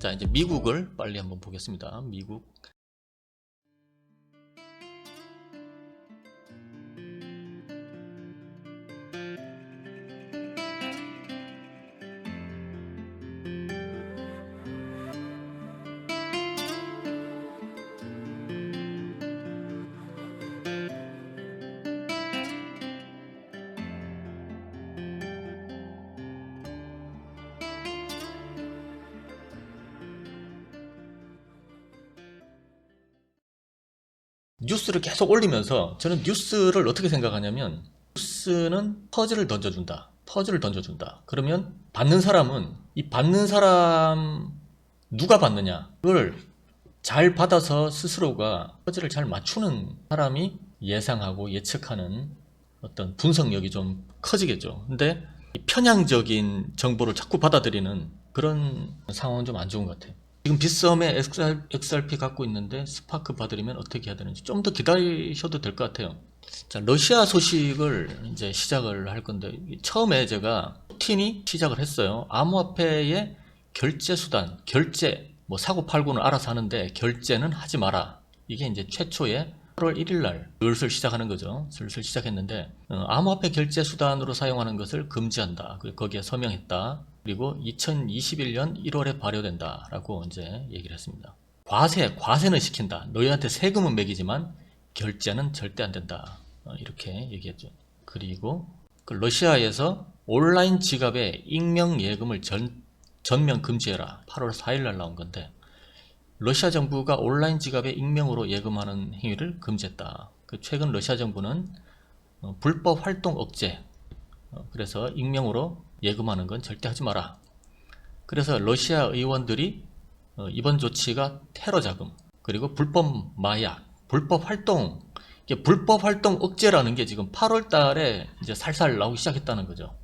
자, 이제 미국을 빨리 한번 보겠습니다. 미국. 뉴스를 계속 올리면서 저는 뉴스를 어떻게 생각하냐면, 뉴스는 퍼즐을 던져준다. 퍼즐을 던져준다. 그러면 받는 사람은 이 받는 사람 누가 받느냐, 그걸 잘 받아서 스스로가 퍼즐을 잘 맞추는 사람이 예상하고 예측하는 어떤 분석력이 좀 커지겠죠. 근데 편향적인 정보를 자꾸 받아들이는 그런 상황은 좀 안 좋은 것 같아요. 지금 빗썸에 XRP 갖고 있는데 스파크 받으려면 어떻게 해야 되는지 좀 더 기다리셔도 될 것 같아요. 자, 러시아 소식을 이제 시작을 할 건데, 처음에 제가 푸틴이 시작을 했어요. 암호화폐의 결제 수단, 결제, 뭐 사고 팔고는 알아서 하는데 결제는 하지 마라. 이게 이제 최초의 8월 1일 날 슬슬 시작하는 거죠. 슬슬 시작했는데, 암호화폐 결제 수단으로 사용하는 것을 금지한다. 거기에 서명했다. 그리고 2021년 1월에 발효된다 라고 이제 얘기를 했습니다. 과세는 시킨다. 너희한테 세금은 매기지만 결제는 절대 안 된다. 이렇게 얘기했죠. 그리고 러시아에서 온라인 지갑에 익명 예금을 전면 금지해라. 8월 4일 날 나온 건데, 러시아 정부가 온라인 지갑에 익명으로 예금하는 행위를 금지했다. 최근 러시아 정부는 불법 활동 억제, 그래서 익명으로 예금하는 건 절대 하지 마라. 그래서 러시아 의원들이 이번 조치가 테러 자금, 그리고 불법 마약, 불법 활동, 이게 불법 활동 억제라는 게 지금 8월 달에 이제 살살 나오기 시작했다는 거죠.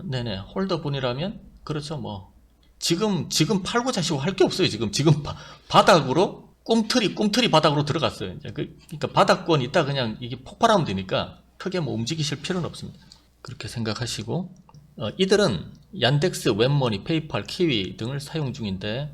네네. 홀더분이라면 그렇죠. 뭐 지금 팔고 자시고 할 게 없어요. 지금 바닥으로 꿈틀이 바닥으로 들어갔어요. 이제 그러니까 바닥권 있다 그냥 이게 폭발하면 되니까 크게 뭐 움직이실 필요는 없습니다. 그렇게 생각하시고, 이들은 얀덱스, 웹머니, 페이팔, 키위 등을 사용 중인데,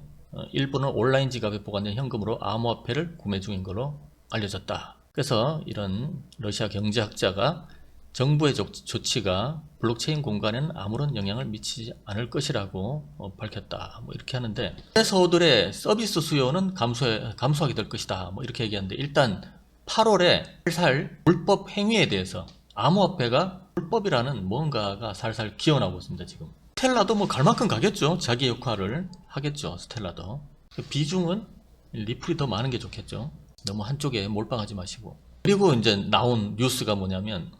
일부는 온라인 지갑에 보관된 현금으로 암호화폐를 구매 중인 걸로 알려졌다. 그래서 이런 러시아 경제학자가 정부의 조치가 블록체인 공간에는 아무런 영향을 미치지 않을 것이라고 밝혔다. 뭐 이렇게 하는데, 거래소들의 서비스 수요는 감소하게 될 것이다. 뭐 이렇게 얘기하는데, 일단 8월에 살살 불법 행위에 대해서 암호화폐가 불법이라는 뭔가가 살살 기어나오고 있습니다. 지금 스텔라도 뭐 갈 만큼 가겠죠. 자기 역할을 하겠죠. 스텔라도. 비중은 리플이 더 많은 게 좋겠죠. 너무 한쪽에 몰빵하지 마시고. 그리고 이제 나온 뉴스가 뭐냐면,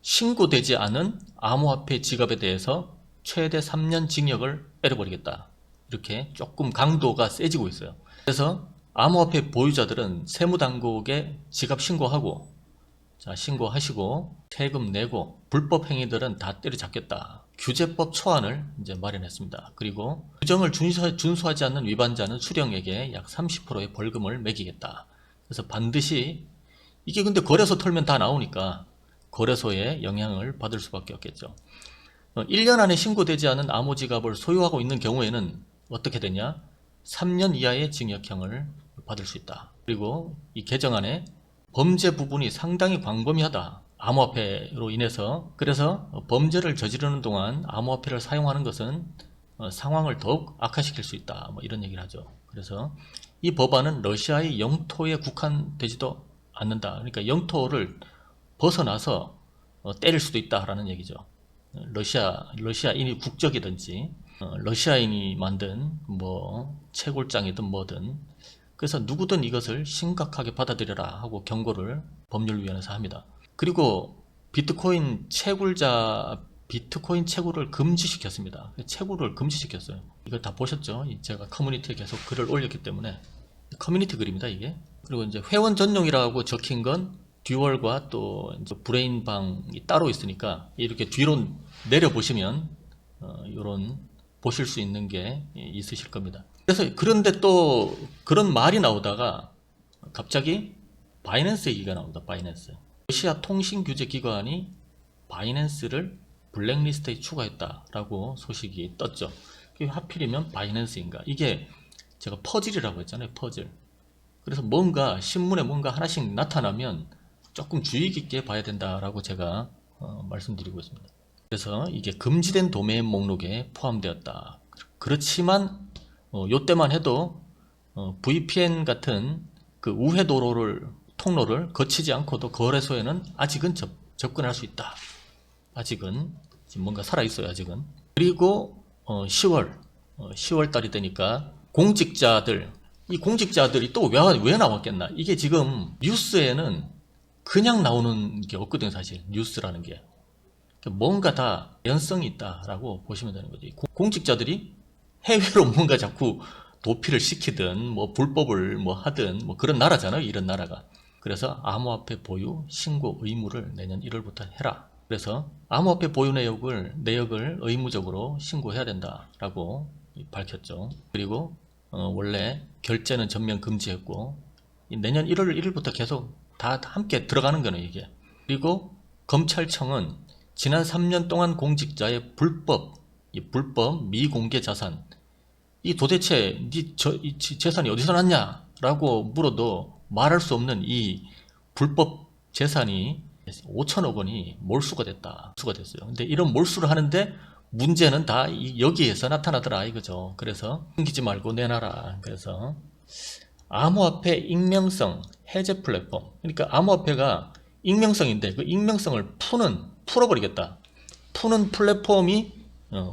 신고되지 않은 암호화폐 지갑에 대해서 최대 3년 징역을 때려버리겠다. 이렇게 조금 강도가 세지고 있어요. 그래서 암호화폐 보유자들은 세무당국에 지갑 신고하고, 자, 신고하시고 세금 내고 불법 행위들은 다 때려잡겠다. 규제법 초안을 이제 마련했습니다. 그리고 규정을 준수하지 않는 위반자는 수령액의 약 30%의 벌금을 매기겠다. 그래서 반드시, 이게 근데 거래소 털면 다 나오니까 거래소에 영향을 받을 수밖에 없겠죠. 1년 안에 신고되지 않은 암호지갑을 소유하고 있는 경우에는 어떻게 되냐? 3년 이하의 징역형을 받을 수 있다. 그리고 이 개정안에 범죄 부분이 상당히 광범위하다. 암호화폐로 인해서. 그래서 범죄를 저지르는 동안 암호화폐를 사용하는 것은 상황을 더욱 악화시킬 수 있다. 뭐 이런 얘기를 하죠. 그래서 이 법안은 러시아의 영토에 국한되지도 않는다. 그러니까 영토를 벗어나서 때릴 수도 있다라는 얘기죠. 러시아인이 국적이든지, 러시아인이 만든 뭐 채굴장이든 뭐든, 그래서 누구든 이것을 심각하게 받아들여라 하고 경고를 법률위원회에서 합니다. 그리고 비트코인 채굴을 금지시켰습니다. 채굴을 금지시켰어요. 이거 다 보셨죠? 제가 커뮤니티에 계속 글을 올렸기 때문에. 커뮤니티 글입니다, 이게. 그리고 이제 회원 전용이라고 적힌 건 듀얼과 또 브레인방이 따로 있으니까 이렇게 뒤로 내려보시면 이런 보실 수 있는 게 있으실 겁니다. 그래서 그런데 또 그런 말이 나오다가 갑자기 바이낸스 얘기가 나옵니다. 바이낸스. 러시아 통신규제기관이 바이낸스를 블랙리스트에 추가했다라고 소식이 떴죠. 하필이면 바이낸스인가. 이게 제가 퍼즐이라고 했잖아요. 퍼즐. 그래서 뭔가 신문에 뭔가 하나씩 나타나면 조금 주의 깊게 봐야 된다라고 제가 말씀드리고 있습니다. 그래서 이게 금지된 도메인 목록에 포함되었다. 그렇지만 요때만 해도 VPN 같은 그 우회 통로를 거치지 않고도 거래소에는 아직은 접근할 수 있다. 아직은 지금 뭔가 살아있어요. 아직은. 그리고 10월 달이 되니까 이 공직자들이 또 왜 나왔겠나. 이게 지금 뉴스에는 그냥 나오는 게 없거든요. 사실 뉴스라는 게 뭔가 다 연성이 있다라고 보시면 되는 거지. 공직자들이 해외로 뭔가 자꾸 도피를 시키든 뭐 불법을 뭐 하든 뭐 그런 나라잖아요. 이런 나라가. 그래서 암호화폐 보유 신고 의무를 내년 1월부터 해라. 그래서 암호화폐 보유 내역을 의무적으로 신고해야 된다라고 밝혔죠. 그리고 원래 결제는 전면 금지했고 내년 1월 1일부터 계속 다 함께 들어가는 거는 이게. 그리고 검찰청은 지난 3년 동안 공직자의 불법 미공개 자산, 이 도대체 이 재산이 어디서 났냐라고 물어도 말할 수 없는 이 불법 재산이 5천억 원이 몰수가 됐어요. 근데 이런 몰수를 하는데 문제는 다 여기에서 나타나더라 이거죠. 그래서 숨기지 말고 내놔라. 그래서 암호화폐 익명성 해제 플랫폼. 그러니까 암호화폐가 익명성인데 그 익명성을 풀어버리겠다. 푸는 플랫폼이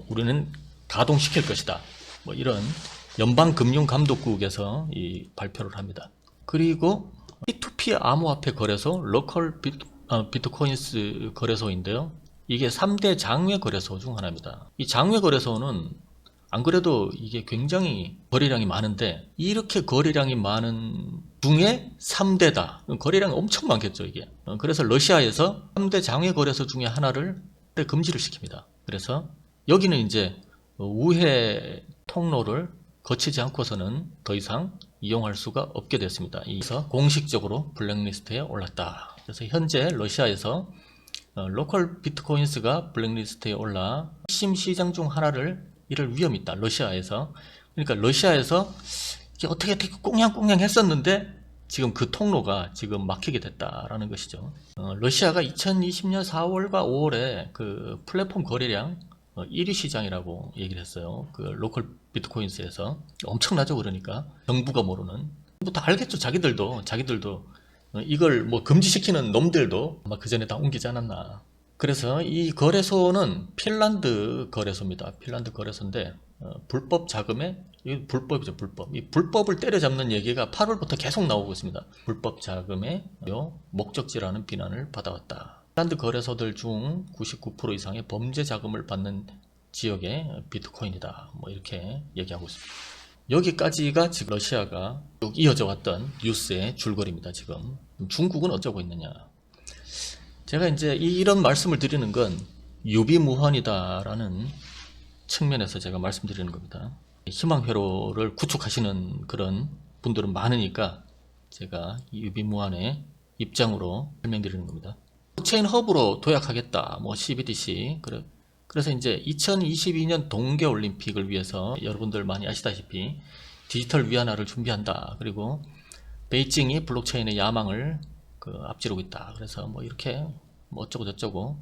우리는 가동시킬 것이다. 뭐 이런 연방금융감독국에서 이 발표를 합니다. 그리고 P2P 암호화폐 거래소 로컬 비트코인스 거래소인데요. 이게 3대 장외 거래소 중 하나입니다. 이 장외 거래소는 안 그래도 이게 굉장히 거래량이 많은데 이렇게 거래량이 많은 중에 3대다. 거래량이 엄청 많겠죠 이게. 그래서 러시아에서 3대 장외 거래소 중에 하나를 금지를 시킵니다. 그래서 여기는 이제 우회 통로를 거치지 않고서는 더 이상 이용할 수가 없게 됐습니다. 그래서 공식적으로 블랙리스트에 올랐다. 그래서 현재 러시아에서 로컬 비트코인스가 블랙리스트에 올라 핵심 시장 중 하나를 이럴 위험이 있다. 러시아에서. 그러니까 러시아에서 어떻게 꽁냥꽁냥 했었는데 지금 그 통로가 지금 막히게 됐다라는 것이죠. 러시아가 2020년 4월과 5월에 그 플랫폼 거래량 1위 시장이라고 얘기를 했어요. 그 로컬 비트코인스에서. 엄청나죠. 그러니까 정부가 모르는 뭐 다 알겠죠. 자기들도 이걸 뭐 금지시키는 놈들도 아마 그 전에 다 옮기지 않았나. 그래서 이 거래소는 핀란드 거래소입니다. 핀란드 거래소인데 불법 자금에, 이거 불법이죠. 불법. 이 불법을 때려잡는 얘기가 8월부터 계속 나오고 있습니다. 불법 자금의 목적지라는 비난을 받아왔다. 핀란드 거래소들 중 99% 이상의 범죄 자금을 받는 지역의 비트코인이다. 뭐 이렇게 얘기하고 있습니다. 여기까지가 지금 러시아가 쭉 이어져 왔던 뉴스의 줄거리입니다. 지금 중국은 어쩌고 있느냐. 제가 이제 이런 말씀을 드리는 건 유비무환이다라는 측면에서 제가 말씀드리는 겁니다. 희망회로를 구축하시는 그런 분들은 많으니까 제가 유비무환의 입장으로 설명드리는 겁니다. 블록체인 허브로 도약하겠다. 뭐 CBDC. 그래서 이제 2022년 동계올림픽을 위해서 여러분들 많이 아시다시피 디지털 위안화를 준비한다. 그리고 베이징이 블록체인의 야망을 앞지르고 있다. 그래서 뭐 이렇게 뭐 어쩌고 저쩌고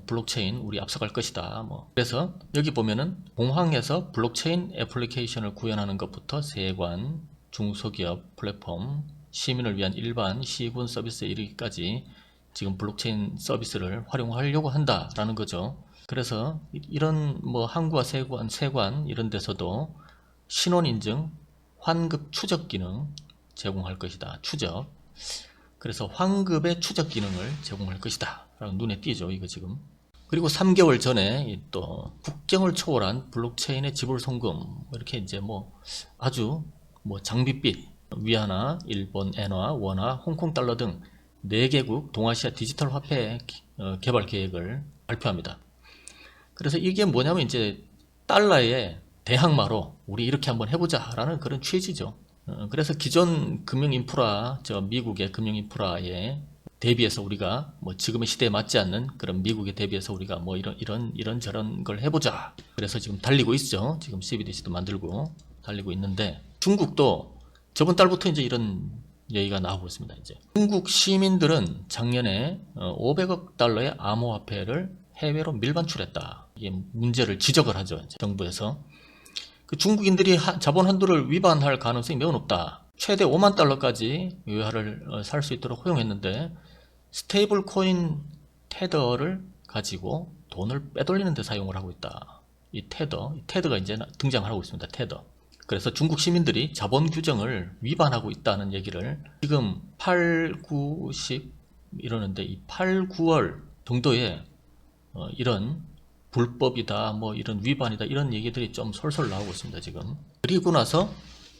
블록체인 우리 앞서갈 것이다. 뭐 그래서 여기 보면은 공항에서 블록체인 애플리케이션을 구현하는 것부터 세관, 중소기업, 플랫폼, 시민을 위한 일반 시군 서비스에 이르기까지 지금 블록체인 서비스를 활용하려고 한다라는 거죠. 그래서 이런 뭐 항구와 세관 이런 데서도 신원 인증, 환급 추적 기능 제공할 것이다. 추적. 그래서 환급의 추적 기능을 제공할 것이다. 라고 눈에 띄죠. 이거 지금. 그리고 3개월 전에 또 국경을 초월한 블록체인의 지불 송금 이렇게 이제 뭐 아주 뭐 장밋빛 위안화, 일본 엔화, 원화, 홍콩 달러 등 4개국 동아시아 디지털 화폐 개발 계획을 발표합니다. 그래서 이게 뭐냐면 이제 달러의 대항마로 우리 이렇게 한번 해보자 라는 그런 취지죠. 그래서 기존 금융인프라, 미국의 금융인프라에 대비해서 우리가 뭐 지금의 시대에 맞지 않는 그런 미국에 대비해서 우리가 뭐 이런 저런 걸 해보자. 그래서 지금 달리고 있죠. 지금 CBDC도 만들고 달리고 있는데 중국도 저번 달부터 이제 이런 얘기가 나오고 있습니다. 이제 중국 시민들은 작년에 500억 달러의 암호화폐를 해외로 밀반출했다. 이게 문제를 지적을 하죠. 이제 정부에서. 그 중국인들이 자본 한도를 위반할 가능성이 매우 높다. 최대 5만 달러까지 유효화를 살 수 있도록 허용했는데 스테이블 코인 테더를 가지고 돈을 빼돌리는 데 사용을 하고 있다. 이 테더가 이제 등장을 하고 있습니다. 테더. 그래서 중국 시민들이 자본 규정을 위반하고 있다는 얘기를 지금 8, 9, 10 이러는데 이 8, 9월 정도에 이런 불법이다, 뭐 이런 위반이다 이런 얘기들이 좀 솔솔 나오고 있습니다. 지금. 그리고 나서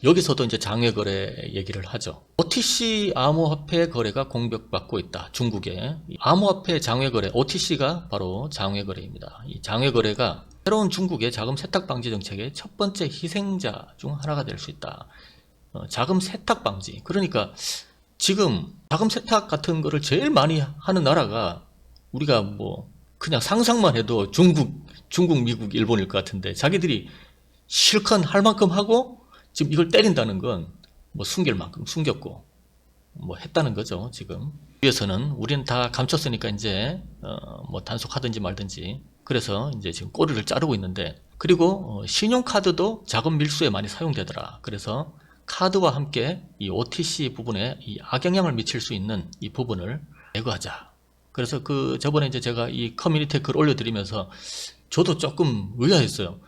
여기서도 이제 장외거래 얘기를 하죠. OTC 암호화폐 거래가 공격받고 있다. 중국에. 암호화폐 장외거래, OTC가 바로 장외거래입니다. 이 장외거래가 새로운 중국의 자금 세탁 방지 정책의 첫 번째 희생자 중 하나가 될 수 있다. 자금 세탁 방지. 그러니까 지금 자금 세탁 같은 거를 제일 많이 하는 나라가 우리가 뭐 그냥 상상만 해도 중국, 미국, 일본일 것 같은데 자기들이 실컷 할 만큼 하고 지금 이걸 때린다는 건 뭐 숨길 만큼 숨겼고 뭐 했다는 거죠. 지금 위에서는 우리는 다 감췄으니까 이제 뭐 단속하든지 말든지 그래서 이제 지금 꼬리를 자르고 있는데 그리고 신용카드도 자금 밀수에 많이 사용되더라. 그래서 카드와 함께 이 OTC 부분에 이 악영향을 미칠 수 있는 이 부분을 제거하자. 그래서 그 저번에 이제 제가 이 커뮤니티에 글 올려드리면서 저도 조금 의아했어요.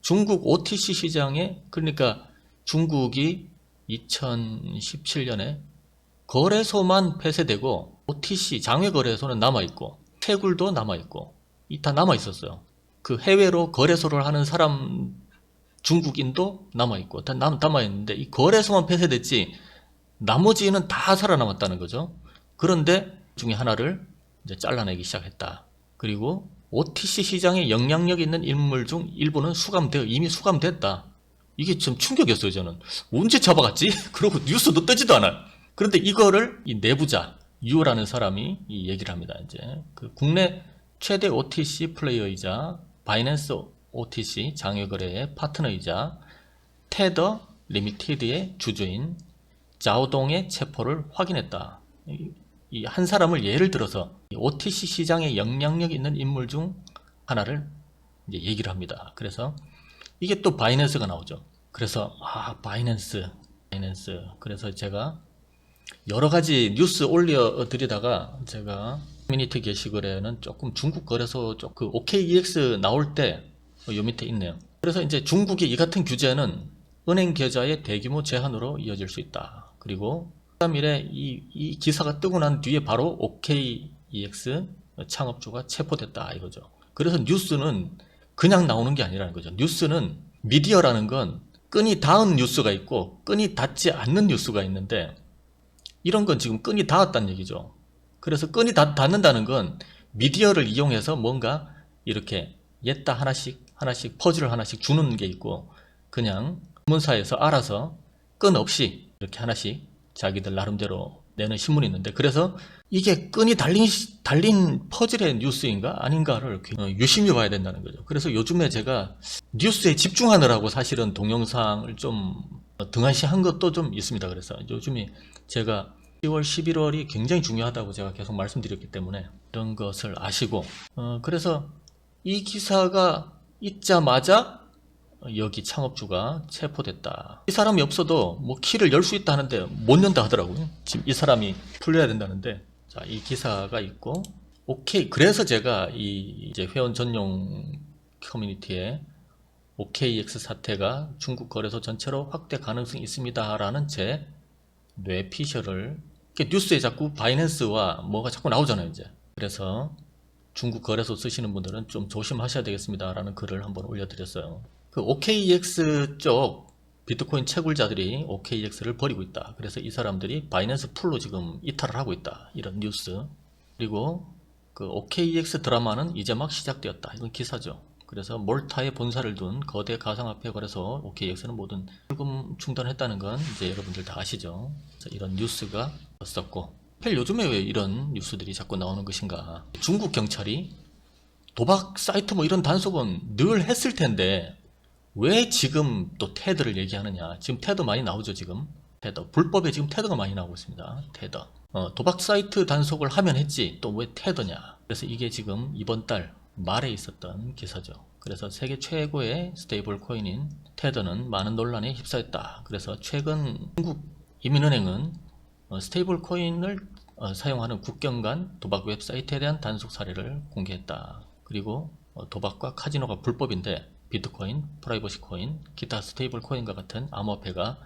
중국 OTC 시장에 그러니까 중국이 2017년에 거래소만 폐쇄되고 OTC 장외거래소는 남아있고 채굴도 남아있고 이 다 남아있었어요. 그 해외로 거래소를 하는 사람 중국인도 남아있고 다 남아있는데 이 거래소만 폐쇄됐지 나머지는 다 살아남았다는 거죠. 그런데 중에 하나를 이제 잘라내기 시작했다. 그리고 OTC 시장에 영향력 있는 인물 중 일부는 이미 수감됐다. 이게 좀 충격이었어요. 저는 언제 잡아갔지? 그러고 뉴스도 뜨지도 않아요. 그런데 이거를 이 내부자 유라는 사람이 이 얘기를 합니다. 이제 그 국내 최대 OTC 플레이어이자 바이낸스 OTC 장외거래의 파트너이자 테더 리미티드의 주주인 자오동의 체포를 확인했다. 이 한 사람을 예를 들어서 OTC 시장에 영향력 있는 인물 중 하나를 이제 얘기를 합니다. 그래서 이게 또 바이낸스가 나오죠. 그래서 바이낸스. 그래서 제가 여러 가지 뉴스 올려드리다가 제가 커뮤니티 게시글에는 조금 중국 거래소 그 OKEX 나올 때 요 밑에 있네요. 그래서 이제 중국의 이 같은 규제는 은행 계좌의 대규모 제한으로 이어질 수 있다. 그리고 13일에 이 기사가 뜨고 난 뒤에 바로 OKEX 창업주가 체포됐다 이거죠. 그래서 뉴스는 그냥 나오는 게 아니라는 거죠. 뉴스는 미디어라는 건 끈이 닿은 뉴스가 있고 끈이 닿지 않는 뉴스가 있는데 이런 건 지금 끈이 닿았다는 얘기죠. 그래서 끈이 닿는다는 건 미디어를 이용해서 뭔가 이렇게 옛다 하나씩 퍼즐을 하나씩 주는 게 있고 그냥 신문사에서 알아서 끈 없이 이렇게 하나씩 자기들 나름대로 내는 신문이 있는데 그래서 이게 끈이 달린 퍼즐의 뉴스인가 아닌가를 유심히 봐야 된다는 거죠. 그래서 요즘에 제가 뉴스에 집중하느라고 사실은 동영상을 좀 등한시한 것도 좀 있습니다. 그래서 요즘에 제가 10월, 11월이 굉장히 중요하다고 제가 계속 말씀드렸기 때문에 이런 것을 아시고 그래서 이 기사가 있자마자 여기 창업주가 체포됐다. 이 사람이 없어도 뭐 키를 열 수 있다 하는데 못 연다 하더라고요. 지금 이 사람이 풀려야 된다는데 자, 이 기사가 있고 오케이. 그래서 제가 이 이제 회원 전용 커뮤니티에 OKEX 사태가 중국 거래소 전체로 확대 가능성이 있습니다 라는 제 뇌피셜을 뉴스에 자꾸 바이낸스와 뭐가 자꾸 나오잖아요 이제. 그래서 중국 거래소 쓰시는 분들은 좀 조심하셔야 되겠습니다 라는 글을 한번 올려드렸어요. 그 OKEX 쪽 비트코인 채굴자들이 OKEX를 버리고 있다. 그래서 이 사람들이 바이낸스 풀로 지금 이탈을 하고 있다. 이런 뉴스. 그리고 그 OKEX 드라마는 이제 막 시작되었다. 이건 기사죠. 그래서 몰타에 본사를 둔 거대 가상화폐 거래소 OKEX는 모든 출금 중단했다는 건 이제 여러분들 다 아시죠. 이런 뉴스가 있었고 요즘에 왜 이런 뉴스들이 자꾸 나오는 것인가. 중국 경찰이 도박 사이트 뭐 이런 단속은 늘 했을 텐데 왜 지금 또 테더를 얘기하느냐. 지금 테더 많이 나오죠, 지금. 테더. 불법에 지금 테더가 많이 나오고 있습니다. 테더. 도박 사이트 단속을 하면 했지. 또 왜 테더냐. 그래서 이게 지금 이번 달 말에 있었던 기사죠. 그래서 세계 최고의 스테이블 코인인 테더는 많은 논란에 휩싸였다. 그래서 최근 중국 이민은행은 스테이블 코인을 사용하는 국경 간 도박 웹사이트에 대한 단속 사례를 공개했다. 그리고 도박과 카지노가 불법인데 비트코인, 프라이버시 코인, 기타 스테이블 코인과 같은 암호화폐가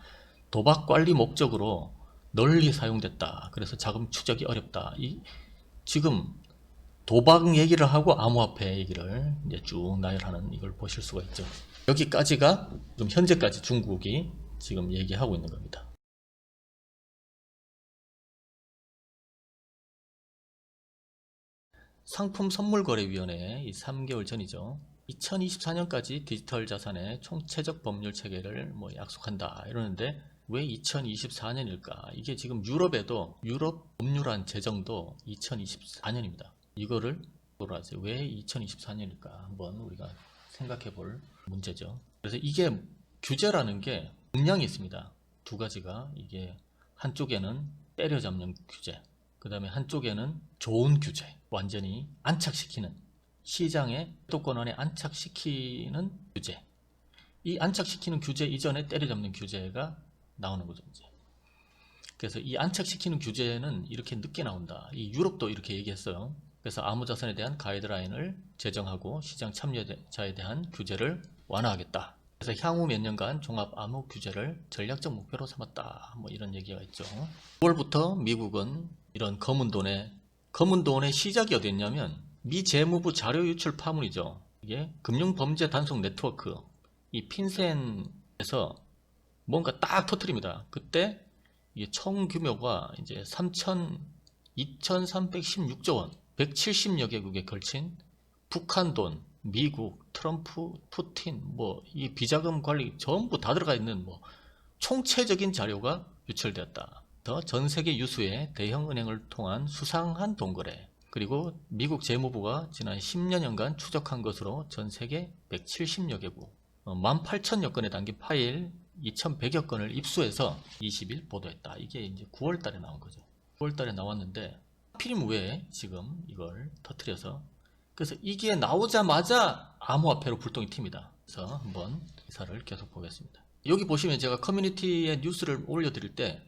도박 관리 목적으로 널리 사용됐다. 그래서 자금 추적이 어렵다. 지금 도박 얘기를 하고 암호화폐 얘기를 이제 쭉 나열하는 이걸 보실 수가 있죠. 여기까지가 좀 현재까지 중국이 지금 얘기하고 있는 겁니다. 상품선물거래위원회 3개월 전이죠. 2024년까지 디지털 자산의 총체적 법률 체계를 약속한다 이러는데 왜 2024년일까? 이게 지금 유럽에도 유럽 법률안 제정도 2024년입니다. 이거를 돌아서 왜 2024년일까? 한번 우리가 생각해 볼 문제죠. 그래서 이게 규제라는 게 음량이 있습니다. 두 가지가 이게 한쪽에는 때려잡는 규제, 그 다음에 한쪽에는 좋은 규제, 완전히 안착시키는 시장의 주도권 안에 안착시키는 규제. 이 안착시키는 규제 이전에 때려잡는 규제가 나오는 거죠. 이제. 그래서 이 안착시키는 규제는 이렇게 늦게 나온다. 이 유럽도 이렇게 얘기했어요. 그래서 암호자산에 대한 가이드라인을 제정하고 시장 참여자에 대한 규제를 완화하겠다. 그래서 향후 몇 년간 종합 암호 규제를 전략적 목표로 삼았다. 이런 얘기가 있죠. 9월부터 미국은 이런 검은 돈의 시작이 어디였냐면 미 재무부 자료 유출 파문이죠. 이게 금융범죄 단속 네트워크, 이 핀센에서 뭔가 딱 터뜨립니다. 그때 이게 총 규모가 이제 2,316조 원, 170여 개국에 걸친 북한 돈, 미국, 트럼프, 푸틴, 이 비자금 관리 전부 다 들어가 있는 총체적인 자료가 유출되었다. 전 세계 유수의 대형 은행을 통한 수상한 돈 거래, 그리고 미국 재무부가 지난 10여년간 추적한 것으로 전 세계 170여 개국, 18,000여 건에 담긴 파일 2,100여 건을 입수해서 20일 보도했다. 이게 이제 9월 달에 나온 거죠. 9월 달에 나왔는데 하필이면 왜 지금 이걸 터뜨려서, 그래서 이게 나오자마자 암호화폐로 불똥이 튑니다. 그래서 한번 기사를 계속 보겠습니다. 여기 보시면 제가 커뮤니티에 뉴스를 올려드릴 때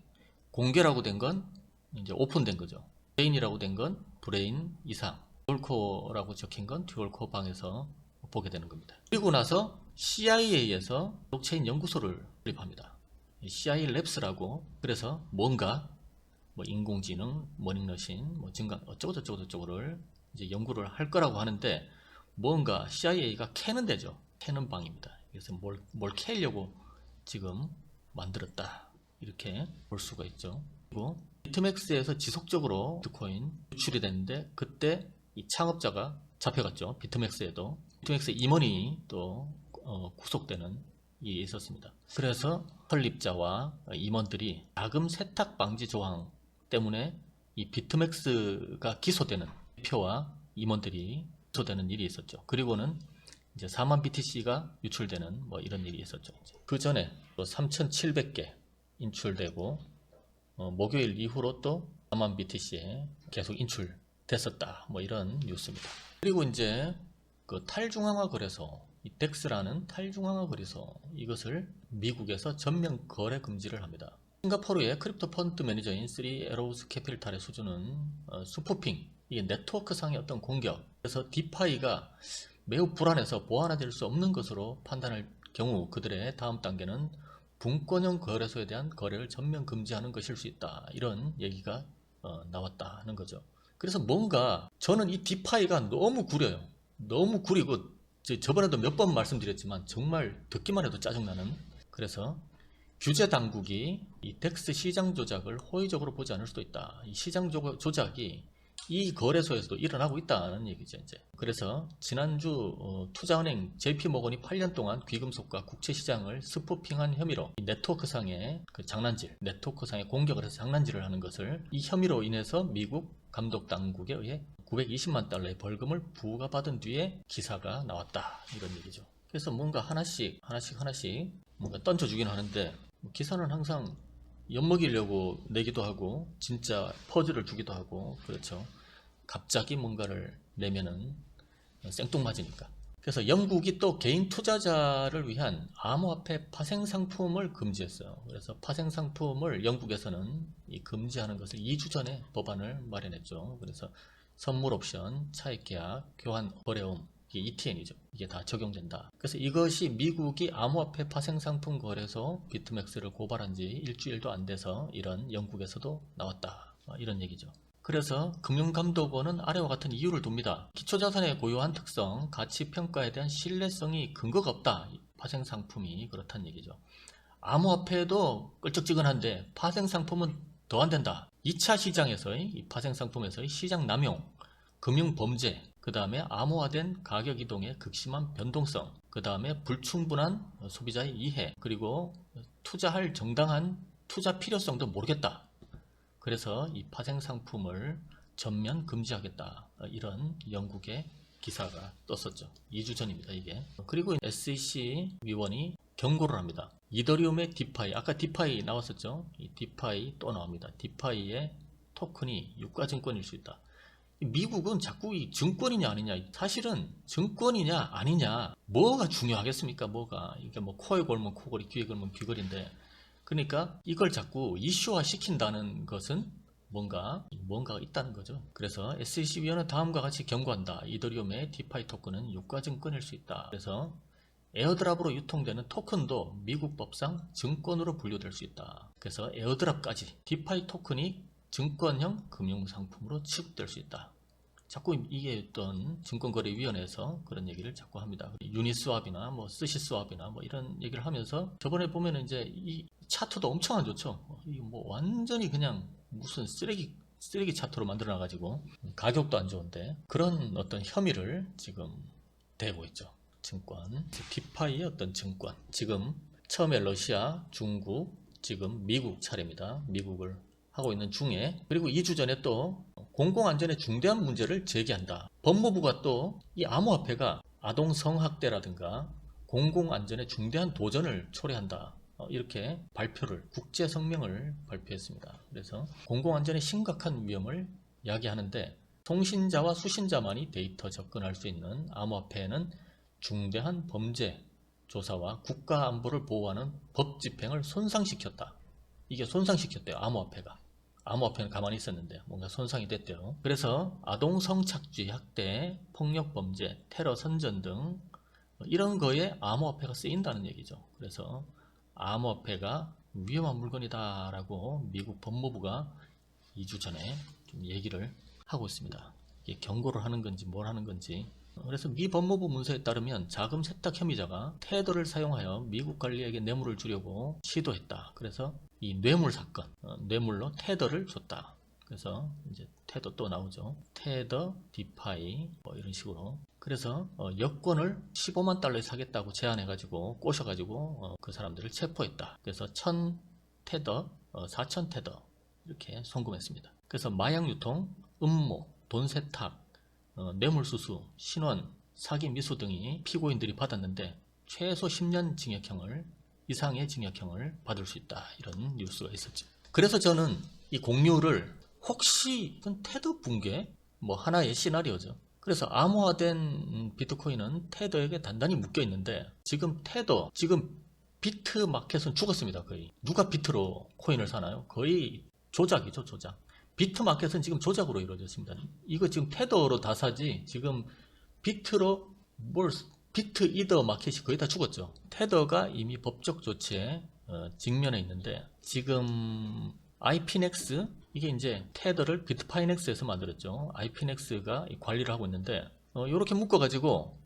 공개라고 된 건 이제 오픈된 거죠. 브레인이라고 된 건 브레인 이상, 듀얼코어라고 적힌 건 듀얼코어 방에서 보게 되는 겁니다. 그리고 나서 CIA에서 블록체인 연구소를 설립합니다. CI 랩스라고. 그래서 뭔가 인공지능, 머닝머신, 증강 어쩌고저쩌고를 이제 연구를 할 거라고 하는데, 뭔가 CIA가 캐는 데죠. 캐는 방입니다. 그래서 뭘 캐려고 지금 만들었다, 이렇게 볼 수가 있죠. 그리고 비트맥스에서 지속적으로 비트코인 유출이 됐는데 그때 이 창업자가 잡혀갔죠. 비트맥스에도. 비트맥스 임원이 또 구속되는 일이 있었습니다. 그래서 설립자와 임원들이 자금 세탁 방지 조항 때문에 이 비트맥스가 기소되는, 대표와 임원들이 기소되는 일이 있었죠. 그리고는 이제 4만 BTC가 유출되는 이런 일이 있었죠. 그 전에 또 3,700개 인출되고 목요일 이후로 또 4만 BTC에 계속 인출됐었다. 이런 뉴스입니다. 그리고 이제 그 탈중앙화 거래소, 이 덱스라는 탈중앙화 거래소, 이것을 미국에서 전면 거래 금지를 합니다. 싱가포르의 크립토 펀드 매니저인 3에로우스 캐피탈의 수준은 스푸핑, 이게 네트워크상의 어떤 공격, 그래서 디파이가 매우 불안해서 보완화될 수 없는 것으로 판단할 경우 그들의 다음 단계는 분권형 거래소에 대한 거래를 전면 금지하는 것일 수 있다. 이런 얘기가 나왔다는 거죠. 그래서 뭔가 저는 이 디파이가 너무 구려요. 너무 구리고, 저번에도 몇 번 말씀드렸지만 정말 듣기만 해도 짜증나는. 그래서 규제 당국이 이 덱스 시장 조작을 호의적으로 보지 않을 수도 있다. 이 시장 조작이 이 거래소에서도 일어나고 있다는 얘기죠, 이제. 그래서 지난주 투자은행 JP모건이 8년 동안 귀금속과 국채시장을 스푸핑한 혐의로 이 네트워크상의 장난질, 네트워크상의 공격을 해서 장난질을 하는 것을, 이 혐의로 인해서 미국 감독 당국에 의해 $920만 벌금을 부과받은 뒤에 기사가 나왔다, 이런 얘기죠. 그래서 뭔가 하나씩 뭔가 던져주긴 하는데 기사는 항상 엿먹이려고 내기도 하고 진짜 퍼즐을 주기도 하고 그렇죠. 갑자기 뭔가를 내면은 생뚱맞으니까. 그래서 영국이 또 개인 투자자를 위한 암호화폐 파생 상품을 금지했어요. 그래서 파생 상품을 영국에서는 이 금지하는 것을 2주 전에 법안을 마련했죠. 그래서 선물 옵션, 차익 계약, 교환 어려움, 이게 ETN이죠. 이게 다 적용된다. 그래서 이것이 미국이 암호화폐 파생 상품 거래소 비트맥스를 고발한 지 일주일도 안 돼서 이런 영국에서도 나왔다. 이런 얘기죠. 그래서 금융감독원은 아래와 같은 이유를 둡니다. 기초자산의 고유한 특성, 가치평가에 대한 신뢰성이 근거가 없다. 파생상품이 그렇다는 얘기죠. 암호화폐도 끌적지근한데 파생상품은 더 안 된다. 2차 시장에서의 이 파생상품에서의 시장 남용, 금융범죄, 그 다음에 암호화된 가격이동의 극심한 변동성, 그 다음에 불충분한 소비자의 이해, 그리고 투자할 정당한 투자 필요성도 모르겠다. 그래서 이 파생 상품을 전면 금지하겠다. 이런 영국의 기사가 떴었죠. 2주 전입니다, 이게. 그리고 SEC 위원이 경고를 합니다. 이더리움의 디파이, 아까 디파이 나왔었죠? 이 디파이 또 나옵니다. 디파이의 토큰이 유가증권일 수 있다. 미국은 자꾸 이 증권이냐 아니냐, 사실은 증권이냐 아니냐, 뭐가 중요하겠습니까? 뭐가. 이게 뭐 코에 걸면 코걸이, 귀에 걸면 귀걸인데, 그러니까 이걸 자꾸 이슈화 시킨다는 것은 뭔가가 있다는 거죠. 그래서 SEC 위원은 다음과 같이 경고한다. 이더리움의 디파이 토큰은 유가증권일 수 있다. 그래서 에어드랍으로 유통되는 토큰도 미국 법상 증권으로 분류될 수 있다. 그래서 에어드랍까지 디파이 토큰이 증권형 금융상품으로 취급될 수 있다. 자꾸 이게 어떤 증권거래위원회에서 그런 얘기를 자꾸 합니다. 유니스왑이나 뭐 스시스왑이나 뭐 이런 얘기를 하면서 저번에 보면은 이제 이 차트도 엄청 안 좋죠. 이거 뭐 완전히 그냥 무슨 쓰레기 차트로 만들어놔가지고 가격도 안 좋은데 그런 어떤 혐의를 지금 대고 있죠. 증권. 디파이의 어떤 증권. 지금 처음에 러시아, 중국, 지금 미국 차례입니다. 미국을 하고 있는 중에, 그리고 2주 전에 또 공공안전에 중대한 문제를 제기한다. 법무부가 또 이 암호화폐가 아동 성학대라든가 공공안전에 중대한 도전을 초래한다. 이렇게 국제 성명을 발표했습니다. 그래서 공공안전에 심각한 위험을 야기하는데 통신자와 수신자만이 데이터 접근할 수 있는 암호화폐에는 중대한 범죄 조사와 국가 안보를 보호하는 법 집행을 손상시켰다. 이게 손상시켰대요. 암호화폐는 가만히 있었는데 뭔가 손상이 됐대요. 그래서 아동 성착취, 학대, 폭력범죄, 테러 선전 등 이런 거에 암호화폐가 쓰인다는 얘기죠. 그래서 암호화폐가 위험한 물건이다 라고 미국 법무부가 2주 전에 좀 얘기를 하고 있습니다. 이게 경고를 하는 건지 뭘 하는 건지. 그래서 미 법무부 문서에 따르면 자금 세탁 혐의자가 테더를 사용하여 미국 관리에게 뇌물을 주려고 시도했다. 그래서 이 뇌물 사건, 뇌물로 테더를 줬다. 그래서 이제 테더 또 나오죠. 테더, 디파이 뭐 이런 식으로. 그래서 여권을 15만 달러에 사겠다고 제안해가지고 꼬셔가지고 그 사람들을 체포했다. 그래서 1000테더, 4000테더 이렇게 송금했습니다. 그래서 마약 유통, 음모, 돈 세탁, 뇌물수수, 신원, 사기 미수 등이 피고인들이 받았는데 최소 10년 이상의 징역형을 받을 수 있다. 이런 뉴스가 있었죠. 그래서 저는 이 공유를 혹시 이건 테더 붕괴? 뭐 하나의 시나리오죠. 그래서 암호화된 비트코인은 테더에게 단단히 묶여 있는데 지금 비트 마켓은 죽었습니다. 거의. 누가 비트로 코인을 사나요? 거의 조작이죠, 조작. 비트 마켓은 지금 조작으로 이루어졌습니다. 이거 지금 테더로 다 사지 지금 비트로 비트 이더 마켓이 거의 다 죽었죠. 테더가 이미 법적 조치에 직면해 있는데 지금 IP넥스, 이게 이제 테더를 비트파이넥스에서 만들었죠. IP넥스가 관리를 하고 있는데 이렇게 묶어가지고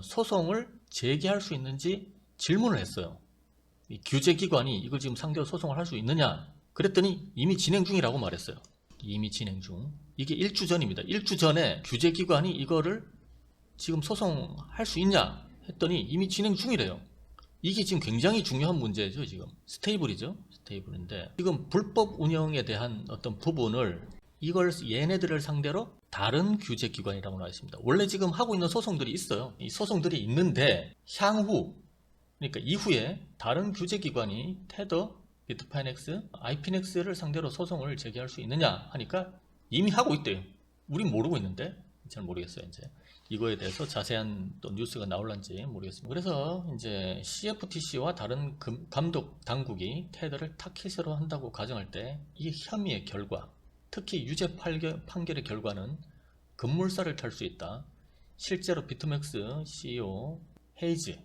소송을 제기할 수 있는지 질문을 했어요. 이 규제기관이 이걸 지금 상대로 소송을 할 수 있느냐? 그랬더니 이미 진행 중이라고 말했어요. 이미 진행 중. 이게 1주 전입니다. 1주 전에 규제기관이 이거를 지금 소송할 수 있냐 했더니 이미 진행 중이래요. 이게 지금 굉장히 중요한 문제죠. 지금 스테이블이죠. 스테이블인데 지금 불법 운영에 대한 어떤 부분을 이걸 얘네들을 상대로 다른 규제기관이라고 나와 있습니다. 원래 지금 하고 있는 소송들이 있어요. 이 소송들이 있는데 향후, 그러니까 이후에 다른 규제기관이 테더, 비트파이넥스, 아이피넥스를 상대로 소송을 제기할 수 있느냐 하니까 이미 하고 있대요. 우린 모르고 있는데 잘 모르겠어요. 이제 이거에 대해서 자세한 또 뉴스가 나올란지 모르겠습니다. 그래서 이제 CFTC와 다른 감독 당국이 테더를 타깃으로 한다고 가정할 때 이 혐의의 결과, 특히 유죄 판결의 결과는 급물살을 탈 수 있다. 실제로 비트맥스 CEO 헤이즈,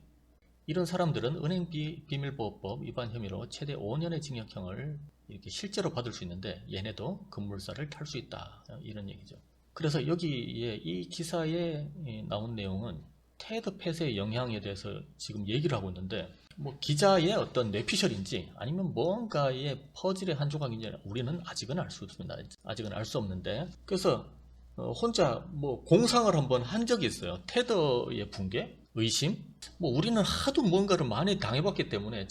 이런 사람들은 은행 비밀보호법 위반 혐의로 최대 5년의 징역형을 이렇게 실제로 받을 수 있는데 얘네도 급물살을 탈 수 있다. 이런 얘기죠. 그래서 여기에 이 기사에 나온 내용은 테더 폐쇄의 영향에 대해서 지금 얘기를 하고 있는데, 뭐 기자의 어떤 뇌피셜인지 아니면 뭔가의 퍼즐의 한 조각인지 우리는 아직은 알 수 없습니다. 아직은 알 수 없는데, 그래서 혼자 뭐 공상을 한번 한 적이 있어요. 테더의 붕괴? 의심? 뭐 우리는 하도 뭔가를 많이 당해봤기 때문에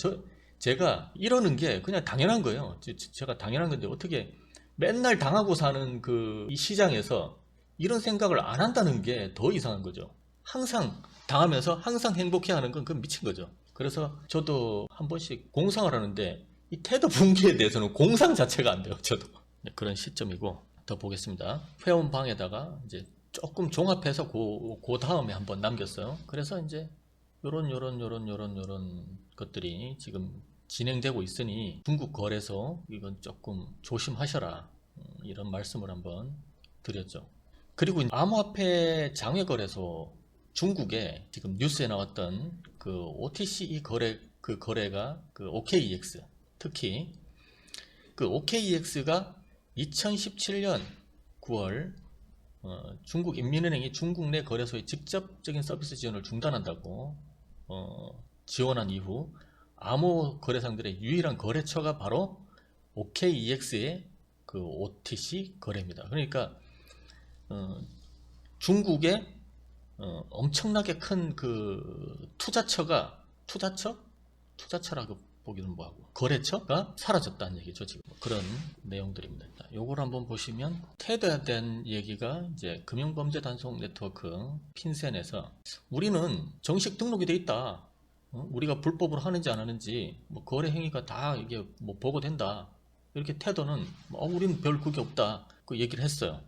제가 이러는 게 그냥 당연한 거예요. 제가 당연한 건데 어떻게 맨날 당하고 사는 이 시장에서 이런 생각을 안 한다는 게 더 이상한 거죠. 항상 당하면서 항상 행복해하는 건 그건 미친 거죠. 그래서 저도 한 번씩 공상을 하는데 이 테더 붕괴에 대해서는 공상 자체가 안 돼요. 저도. 그런 시점이고, 더 보겠습니다. 회원방에다가 이제 조금 종합해서 그 다음에 한번 남겼어요. 그래서 이제 요런 것들이 지금 진행되고 있으니 중국 거래소 이건 조금 조심하셔라, 이런 말씀을 한번 드렸죠. 그리고 암호화폐 장외거래소, 중국에 지금 뉴스에 나왔던 그 OTC 거래가 그 OKEX, 특히 그 OKEX가 2017년 9월 중국 인민은행이 중국 내 거래소의 직접적인 서비스 지원을 중단한다고 지원한 이후 암호 거래상들의 유일한 거래처가 바로 OKEX의 그 OTC 거래입니다. 그러니까 중국의 엄청나게 큰 그 투자처라고 보기는 뭐하고 거래처가 사라졌다는 얘기죠. 지금 그런 내용들입니다. 요걸 한번 보시면 테더에 대한 얘기가 이제 금융범죄단속 네트워크 핀센에서 우리는 정식 등록이 돼 있다. 우리가 불법으로 하는지 안 하는지 뭐 거래 행위가 다 이게 뭐 보고된다. 이렇게 테더는 우리는 별 그게 없다. 그 얘기를 했어요.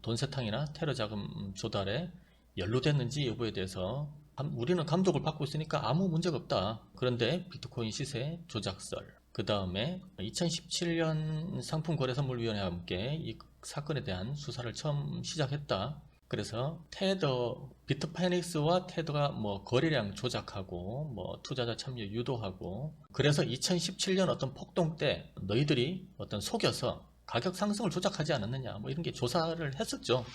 돈세탁이나 테러 자금 조달에 연루됐는지 여부에 대해서 우리는 감독을 받고 있으니까 아무 문제가 없다. 그런데 비트코인 시세 조작설, 그 다음에 2017년 상품거래선물위원회와 함께 이 사건에 대한 수사를 처음 시작했다. 그래서 테더, 비트파이넥스와 테더가 뭐 거래량 조작하고 뭐 투자자 참여 유도하고, 그래서 2017년 어떤 폭동 때 너희들이 어떤 속여서 가격 상승을 조작하지 않았느냐, 뭐 이런 게 조사를 했었죠.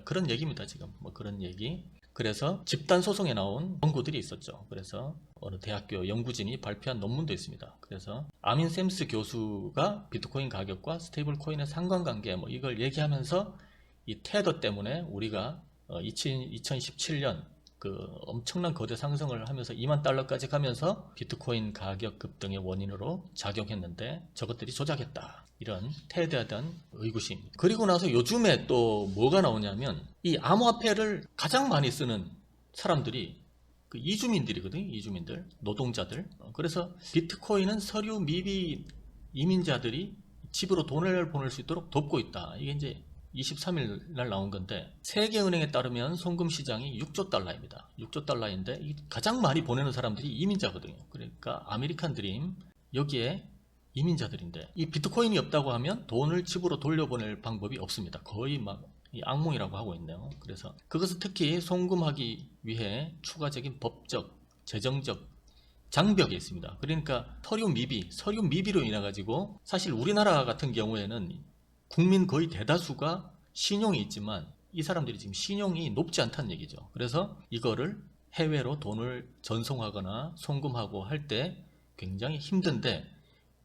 그런 얘기입니다. 지금 뭐 그런 얘기. 그래서 집단 소송에 나온 원고들이 있었죠. 그래서 어느 대학교 연구진이 발표한 논문도 있습니다. 그래서 아민 샘스 교수가 비트코인 가격과 스테이블 코인의 상관관계 뭐 이걸 얘기하면서 이 테더 때문에 우리가 2017년 그 엄청난 거대 상승을 하면서 2만 달러까지 가면서 비트코인 가격 급등의 원인으로 작용했는데 저것들이 조작했다. 이런 테더에 대한 의구심. 그리고 나서 요즘에 또 뭐가 나오냐면 이 암호화폐를 가장 많이 쓰는 사람들이 그 이주민들이거든요. 이주민들, 노동자들. 그래서 비트코인은 서류 미비 이민자들이 집으로 돈을 보낼 수 있도록 돕고 있다. 이게 이제 23일 날 나온 건데, 세계은행에 따르면 송금 시장이 6조 달러입니다. 6조 달러인데 가장 많이 보내는 사람들이 이민자거든요. 그러니까 아메리칸 드림, 여기에 이민자들인데 이 비트코인이 없다고 하면 돈을 집으로 돌려보낼 방법이 없습니다. 거의 막 악몽이라고 하고 있네요. 그래서 그것을 특히 송금하기 위해 추가적인 법적, 재정적 장벽이 있습니다. 그러니까 서류 미비로 인해 가지고, 사실 우리나라 같은 경우에는 국민 거의 대다수가 신용이 있지만 이 사람들이 지금 신용이 높지 않다는 얘기죠. 그래서 이거를 해외로 돈을 전송하거나 송금하고 할 때 굉장히 힘든데,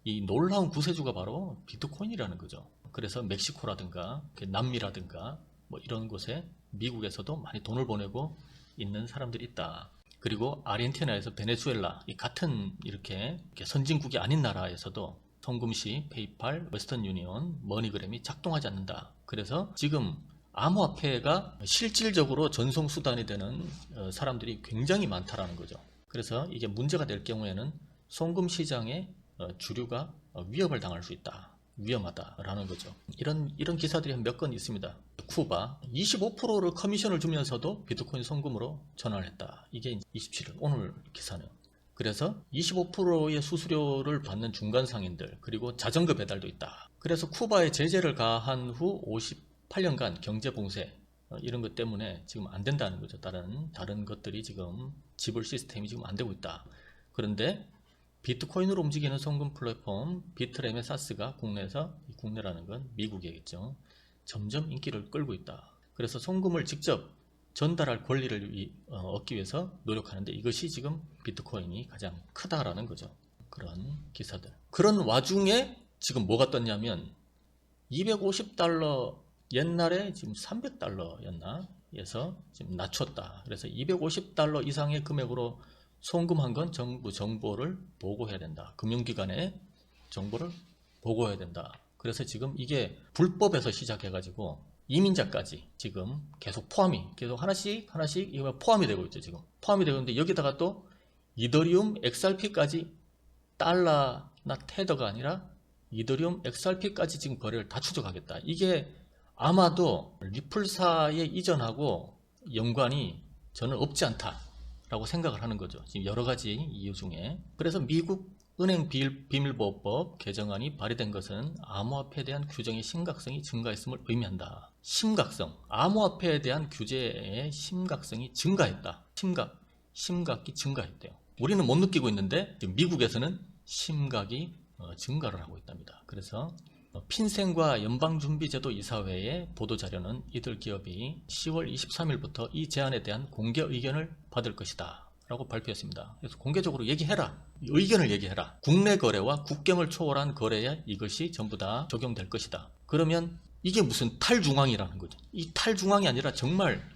이 놀라운 구세주가 바로 비트코인이라는 거죠. 그래서 멕시코라든가 남미라든가 뭐 이런 곳에, 미국에서도 많이 돈을 보내고 있는 사람들이 있다. 그리고 아르헨티나에서 베네수엘라, 이 같은 이렇게 선진국이 아닌 나라에서도 송금 시 페이팔, 웨스턴 유니온, 머니그램이 작동하지 않는다. 그래서 지금 암호화폐가 실질적으로 전송수단이 되는 사람들이 굉장히 많다라는 거죠. 그래서 이게 문제가 될 경우에는 송금 시장의 주류가 위협을 당할 수 있다. 위험하다라는 거죠. 이런 기사들이 한 몇 건 있습니다. 쿠바 25%를 커미션을 주면서도 비트코인 송금으로 전환을 했다. 이게 27일 오늘 기사는. 그래서 25%의 수수료를 받는 중간 상인들, 그리고 자전거 배달도 있다. 그래서 쿠바에 제재를 가한 후 58년간 경제 봉쇄 이런 것 때문에 지금 안 된다는 거죠. 다른 것들이 지금 지불 시스템이 지금 안 되고 있다. 그런데 비트코인으로 움직이는 송금 플랫폼 비트레메사스가 국내에서, 국내라는 건 미국이겠죠, 점점 인기를 끌고 있다. 그래서 송금을 직접 전달할 권리를 얻기 위해서 노력하는데 이것이 지금 비트코인이 가장 크다라는 거죠. 그런 기사들. 그런 와중에 지금 뭐가 떴냐면 250달러, 옛날에 지금 300달러였나? 에서 지금 낮췄다. 그래서 250달러 이상의 금액으로 송금한 건 정부 정보를 보고해야 된다. 금융기관에 정보를 보고해야 된다. 그래서 지금 이게 불법에서 시작해가지고 이민자까지 지금 계속 하나씩 이거 포함이 되고 있죠. 지금 포함이 되고 있는데 여기다가 또 이더리움 XRP까지 달러나 테더가 아니라 이더리움 XRP까지 지금 거래를 다 추적하겠다. 이게 아마도 리플사에 이전하고 연관이 저는 없지 않다라고 생각을 하는 거죠. 지금 여러 가지 이유 중에. 그래서 미국 은행 비밀보호법 개정안이 발의된 것은 암호화폐에 대한 규정의 심각성이 증가했음을 의미한다. 심각성, 암호화폐에 대한 규제의 심각성이 증가했다. 심각이 증가했대요. 우리는 못 느끼고 있는데 지금 미국에서는 심각이 증가를 하고 있답니다. 그래서 핀센과 연방준비제도 이사회의 보도자료는 이들 기업이 10월 23일부터 이 제안에 대한 공개 의견을 받을 것이다 라고 발표했습니다. 그래서 공개적으로 얘기해라. 의견을 얘기해라. 국내 거래와 국경을 초월한 거래에 이것이 전부 다 적용될 것이다. 그러면 이게 무슨 탈중앙이라는 거죠. 이 탈중앙이 아니라 정말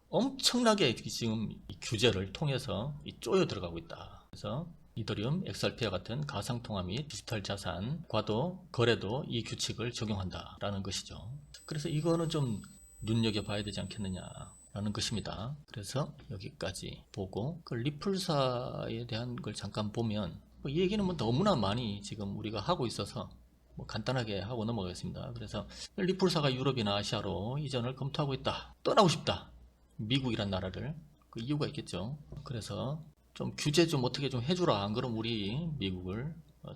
엄청나게 지금 이 규제를 통해서 쪼여 들어가고 있다. 그래서 이더리움, XRP와 같은 가상통화 및 디지털 자산과도 거래도 이 규칙을 적용한다라는 것이죠. 그래서 이거는 좀 눈여겨봐야 되지 않겠느냐라는 것입니다. 그래서 여기까지 보고 그 리플사에 대한 걸 잠깐 보면 이 얘기는 뭐 너무나 많이 지금 우리가 하고 있어서 뭐 간단하게 하고 넘어가겠습니다. 그래서 리플사가 유럽이나 아시아로 이전을 검토하고 있다. 떠나고 싶다. 미국이란 나라를. 그 이유가 있겠죠. 그래서 좀 규제 좀 어떻게 좀 해주라. 안 그러면 우리 미국을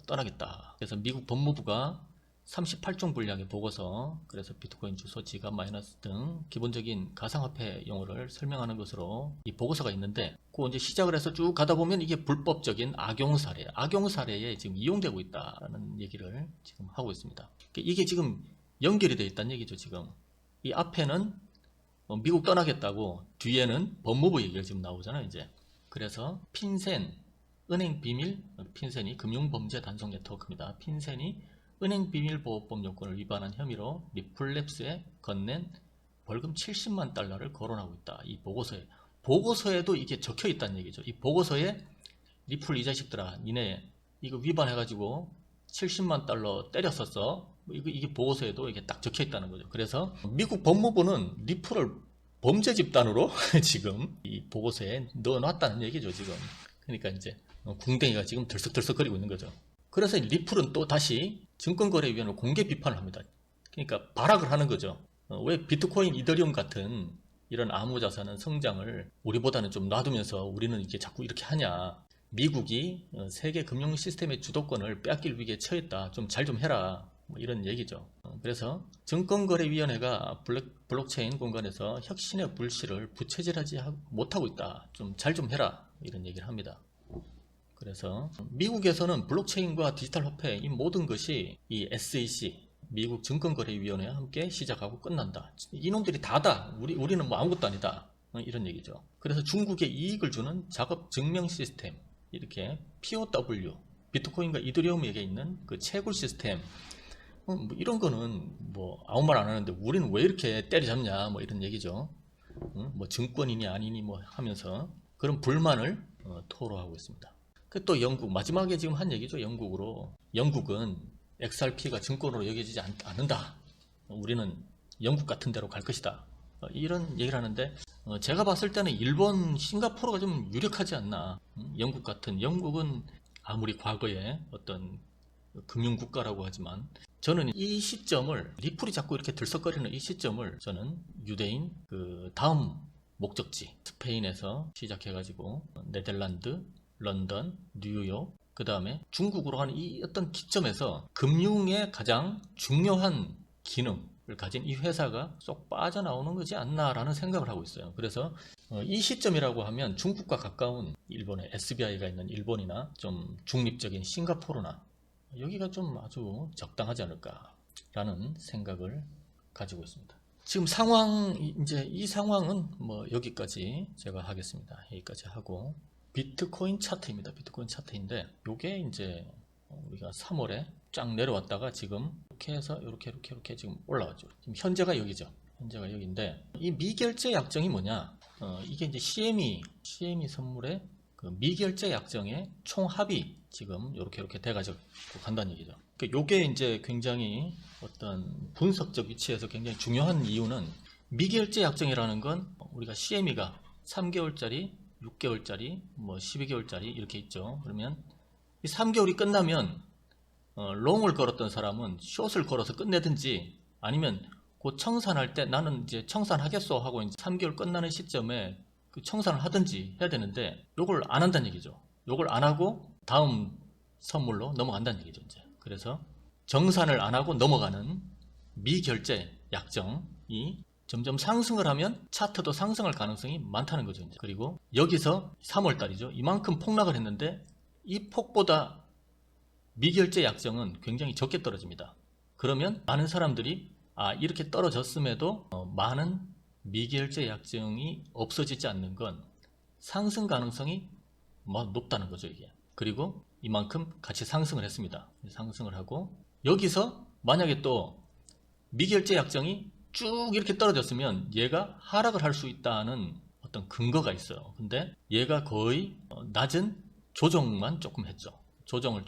떠나겠다. 그래서 미국 법무부가 38종 분량의 보고서, 그래서 비트코인 주소, 지갑, 마이너스 등 기본적인 가상화폐 용어를 설명하는 것으로 이 보고서가 있는데, 그 이제 시작을 해서 쭉 가다 보면 이게 불법적인 악용 사례에 지금 이용되고 있다는 얘기를 지금 하고 있습니다. 이게 지금 연결이 되어 있다는 얘기죠. 지금 이 앞에는 미국 떠나겠다고, 뒤에는 법무부 얘기가 지금 나오잖아요. 이제 그래서 핀센, 은행 비밀, 핀센이 금융범죄 단속 네트워크입니다. 핀센이 은행 비밀보호법 요건을 위반한 혐의로 리플랩스에 건넨 벌금 70만 달러를 거론하고 있다. 이 보고서에도 이게 적혀 있다는 얘기죠. 이 보고서에 리플 이 자식들아, 니네 이거 위반해가지고 70만 달러 때렸었어. 이게 보고서에도 이게 딱 적혀 있다는 거죠. 그래서 미국 법무부는 리플을 범죄 집단으로 지금 이 보고서에 넣어놨다는 얘기죠, 지금. 그러니까 이제 궁뎅이가 지금 들썩들썩거리고 있는 거죠. 그래서 리플은 또 다시 증권거래위원회를 공개 비판을 합니다. 그러니까 발악을 하는 거죠. 왜 비트코인, 이더리움 같은 이런 암호자산은 성장을 우리보다는 좀 놔두면서 우리는 이게 자꾸 이렇게 하냐. 미국이 세계 금융 시스템의 주도권을 빼앗길 위기에 처했다. 좀 잘 좀 해라. 뭐 이런 얘기죠. 그래서 증권거래위원회가 블록체인 공간에서 혁신의 불씨를 부채질하지 못하고 있다. 좀 잘 좀 해라. 이런 얘기를 합니다. 그래서 미국에서는 블록체인과 디지털 화폐 이 모든 것이 이 SEC, 미국 증권거래위원회와 함께 시작하고 끝난다. 이놈들이 다다. 우리는 뭐 아무것도 아니다. 이런 얘기죠. 그래서 중국에 이익을 주는 작업 증명 시스템, 이렇게 POW, 비트코인과 이더리움에게 있는 그 채굴 시스템, 뭐 이런 거는 뭐 아무 말 안 하는데 우리는 왜 이렇게 때려잡냐, 뭐 이런 얘기죠. 뭐 증권이니 아니니 뭐 하면서 그런 불만을 토로하고 있습니다. 그 또 영국, 마지막에 지금 한 얘기죠. 영국은 XRP가 증권으로 여겨지지 않는다. 우리는 영국 같은 데로 갈 것이다. 이런 얘기를 하는데 제가 봤을 때는 일본, 싱가포르가 좀 유력하지 않나. 영국은 아무리 과거에 어떤 금융국가라고 하지만 저는 이 시점을 리플이 자꾸 이렇게 들썩거리는 이 시점을 저는 유대인 그 다음 목적지 스페인에서 시작해가지고 네덜란드, 런던, 뉴욕 그 다음에 중국으로 하는 이 어떤 기점에서 금융의 가장 중요한 기능을 가진 이 회사가 쏙 빠져나오는 거지 않나라는 생각을 하고 있어요. 그래서 이 시점이라고 하면 중국과 가까운 일본의 SBI가 있는 일본이나 좀 중립적인 싱가포르나 여기가 좀 아주 적당하지 않을까라는 생각을 가지고 있습니다. 지금 이제 이 상황은 뭐 여기까지 제가 하겠습니다. 여기까지 하고 비트코인 차트입니다. 비트코인 차트인데 요게 이제 우리가 3월에 쫙 내려왔다가 지금 이렇게 해서 이렇게 지금 올라왔죠. 지금 현재가 여기죠. 현재가 여기인데 이 미결제 약정이 뭐냐? 이게 이제 CME 선물의 그 미결제 약정의 총합이 지금 이렇게 돼가지고 간다는 얘기죠. 그러니까 요게 이제 굉장히 어떤 분석적 위치에서 굉장히 중요한 이유는 미결제 약정이라는 건 우리가 CME가 3개월짜리, 6개월짜리, 뭐 12개월짜리 이렇게 있죠. 그러면 이 3개월이 끝나면 롱을 걸었던 사람은 숏을 걸어서 끝내든지 아니면 그 청산할 때 나는 이제 청산하겠어 하고 이제 3개월 끝나는 시점에 그 청산을 하든지 해야 되는데 요걸 안 한다는 얘기죠. 요걸 안 하고 다음 선물로 넘어간다는 얘기죠. 이제 그래서 정산을 안 하고 넘어가는 미결제 약정이 점점 상승을 하면 차트도 상승할 가능성이 많다는 거죠. 이제. 그리고 여기서 3월달이죠. 이만큼 폭락을 했는데 이 폭보다 미결제 약정은 굉장히 적게 떨어집니다. 그러면 많은 사람들이 이렇게 떨어졌음에도 많은 미결제 약정이 없어지지 않는 건 상승 가능성이 높다는 거죠. 이게. 그리고 이만큼 같이 상승을 했습니다. 상승을 하고 여기서 만약에 또 미결제 약정이 쭉 이렇게 떨어졌으면 얘가 하락을 할 수 있다는 어떤 근거가 있어요. 근데 얘가 거의 낮은 조정만 조금 했죠. 조정을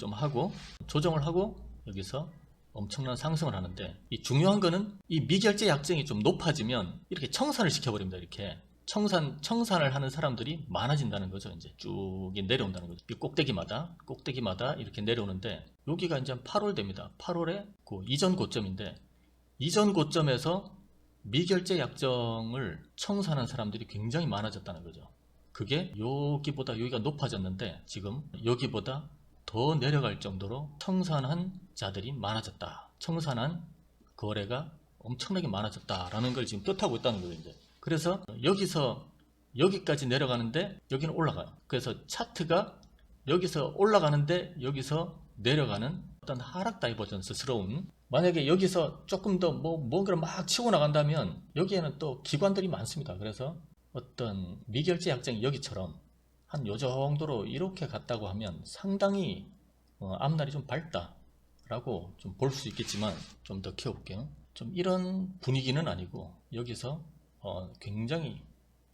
하고 여기서 엄청난 상승을 하는데 이 중요한 거는 이 미결제 약정이 좀 높아지면 이렇게 청산을 시켜버립니다. 이렇게 청산을 하는 사람들이 많아진다는 거죠. 이제 쭉 내려온다는 거죠. 이 꼭대기마다 이렇게 내려오는데 여기가 이제 8월 됩니다. 8월에 그 이전 고점인데 이전 고점에서 미결제 약정을 청산한 사람들이 굉장히 많아졌다는 거죠. 그게 여기가 높아졌는데 지금 여기보다 더 내려갈 정도로 청산한 자들이 많아졌다. 청산한 거래가 엄청나게 많아졌다라는 걸 지금 뜻하고 있다는 거예요. 이제. 그래서 여기서 여기까지 내려가는데 여기는 올라가요. 그래서 차트가 여기서 올라가는데 여기서 내려가는 어떤 하락 다이버전스스러운 만약에 여기서 조금 더 뭔가를 막 치고 나간다면 여기에는 또 기관들이 많습니다. 그래서 어떤 미결제 약정이 여기처럼 한 요 정도로 이렇게 갔다고 하면 상당히 앞날이 좀 밝다라고 좀 볼 수 있겠지만 좀 더 키워볼게요. 좀 이런 분위기는 아니고 여기서 굉장히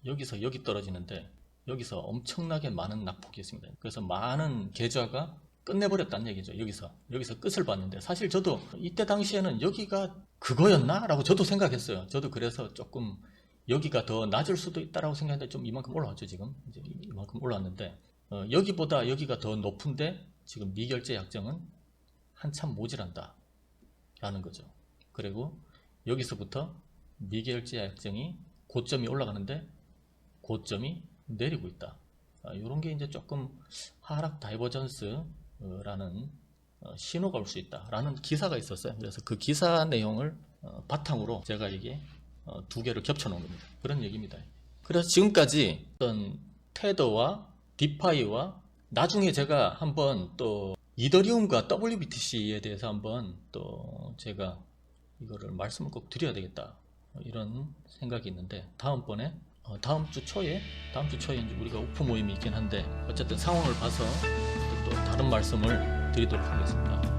여기서 여기 떨어지는데 여기서 엄청나게 많은 낙폭이 있습니다. 그래서 많은 계좌가 끝내버렸다는 얘기죠. 여기서 끝을 봤는데 사실 저도 이때 당시에는 여기가 그거였나? 라고 저도 생각했어요. 저도 그래서 조금 여기가 더 낮을 수도 있다라고 생각했는데 좀 이만큼 올라왔죠. 지금 이제 이만큼 올라왔는데 여기보다 여기가 더 높은데 지금 미결제 약정은 한참 모자란다 라는 거죠. 그리고 여기서부터 미결제 약정이 고점이 올라가는데 고점이 내리고 있다. 이런 게 이제 조금 하락 다이버전스라는 신호가 올 수 있다라는 기사가 있었어요. 그래서 그 기사 내용을 바탕으로 제가 이게 두 개를 겹쳐 놓은 겁니다. 그런 얘기입니다. 그래서 지금까지 어떤 테더와 디파이와 나중에 제가 한번 또 이더리움과 WBTC에 대해서 한번 또 제가 이거를 말씀을 꼭 드려야 되겠다 이런 생각이 있는데 다음번에 다음 주 초에 이제 우리가 오프 모임이 있긴 한데 어쨌든 상황을 봐서 또 다른 말씀을 드리도록 하겠습니다.